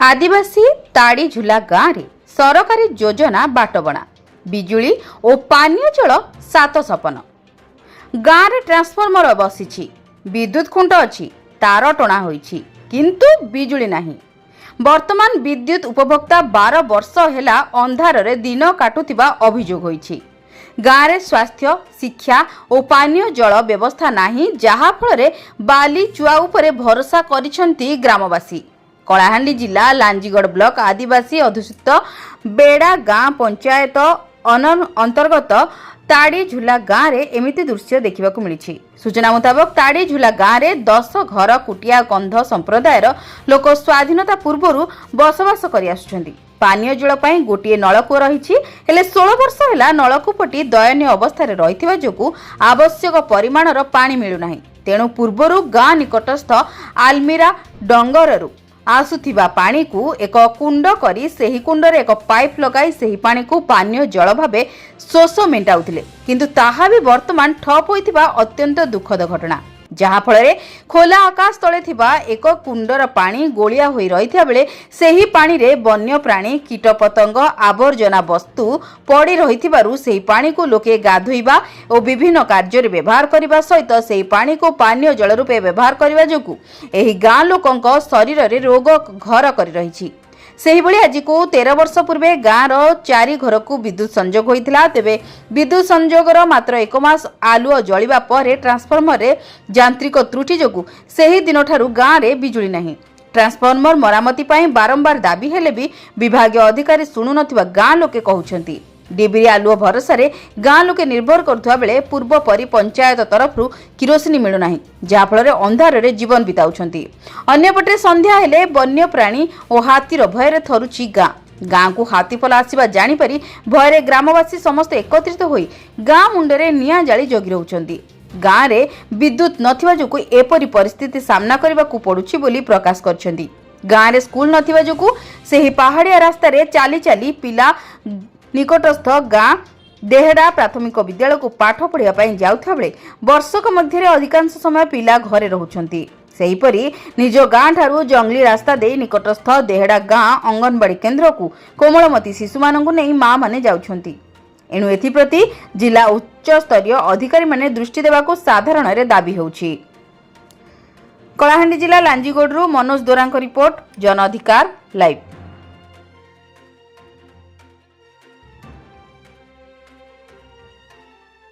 आदिवासी ताड़ीझुला गाँव में सरकारी योजना बाटबणा बिजुली और पानीय जल 7 सपन। गाँव में ट्रांसफॉर्मर बसी विद्युत खुंट अच्छी तार टणा होईछि किंतु बिजुली नहीं। वर्तमान विद्युत उपभोक्ता 12 वर्ष हेला अंधार रे दिन काटुथिबा अभियोग होईछि। गाँव में स्वास्थ्य शिक्षा और पानीय जल व्यवस्था नहीं, जहा फल बाली चुआ उपरे भरोसा करिसेंती ग्रामवासी। कलाहांडी जिला लांजीगढ़ ब्लॉक आदिवासी अधुषित बेड़ा गाँ पंचायत अंतर्गत ताड़ीझुला गाँव में एमिति दृश्य देखा मिली। सूचना मुताबक ताड़ीझुला गाँव में 10 घर कुटिया कंध संप्रदायर लोक स्वाधीनता पूर्व बसवास कर पानीय जल पाई गोटे नलकूप रही, 16 वर्ष है नलकूपटी दयनीय अवस्था रही जो आवश्यक परिमाणर पानी मिलूना। तेणु पूर्वर गाँ निकटस्थ आलमीरा डंगर आसुथिबा पानी को एक कुंड करी सेही कुंडरे एक पाइप लगाई सेही पानी को पानीय जल भावे शोष मेंटाउथिले, किंतु ताहा भी वर्तमान ठप होइथिबा अत्यंत दुखद घटना। जहाँ फल खोला आकाश तले थिबा एक कुंडर पानी गोलिया होई रहिथा बेले सेही पानी रे वन्य प्राणी कीटपतंग आवर्जना वस्तु पड़ी रहिथिबारु सेही पानी को लोके गाधोइबा और विभिन्न कार्य व्यवहार करने सहित सेही पानी को पानीय जल रूपे व्यवहार करने जोगु एही गाँ लोकंक शरीर रे रोग घर कर रही। सेहीभଳି आज को 13 वर्ष पूर्वे गाँव 4 घर को विद्युत संजोग होता। तेबे विद्युत संजोगर मात्र 1 मास आलुओ जलिबा परे ट्रांसफॉर्मर रे यांत्रिक त्रुटि जोगु सेही दिन ठारू गाँव रे बिजुली नहीं। ट्रांसफॉर्मर मरामती पाई बारंबार दाबी हेले भी विभागीय अधिकारी शुणु नथिबा गाँ लोके कहउछंती। डिबिरी आलुओ भरोसा गाँ लोके निर्भर करुवा बेले पूर्व परी पंचायत तरफ किरोसिनी मिलूना, जहाँफल अंधार रे जीवन बिताउछंती। अन्यपटे संध्या हेले वन्य प्राणी और हाथीर भय थरुची गाँ को हाथीपल आसवा जानीपारी भय ग्रामवासी समस्त एकत्रित होई गाँ मुंडरे निया जाली जगी रहउछंती। गाँ रे विद्युत नथिबा जोगु एपरी परिस्थिति सामना करबाकू पड़ुछि बोली प्रकाश करछंती। गाँ रे स्कूल नथिबा जोगु सेही पहाड़िया रास्ता रे चाली चाली पिला निकटस्थ गाँ देहड़ा प्राथमिक विद्यालय को पाठ पढ़ा जाउथा बेले वर्षक मध्य अधिकांश समय पिला घरे रहुछंती। सेहीपरि निज गाँ ठारू जंगली रास्ता दे निकटस्थ देहड़ा गाँ अंगनवाड़ी केन्द्र को कोमलमती शिशु मानकु नहीं माँ माने जाउछंती। एणु एथिप्रति जिला उच्च स्तरीय अधिकारी माने दृष्टि देबाकू साधारण रे दाबी होउछि। कलाहांडी जिला लांजीगढ़ मनोज दोरांक रिपोर्ट, जन अधिकार लाइव।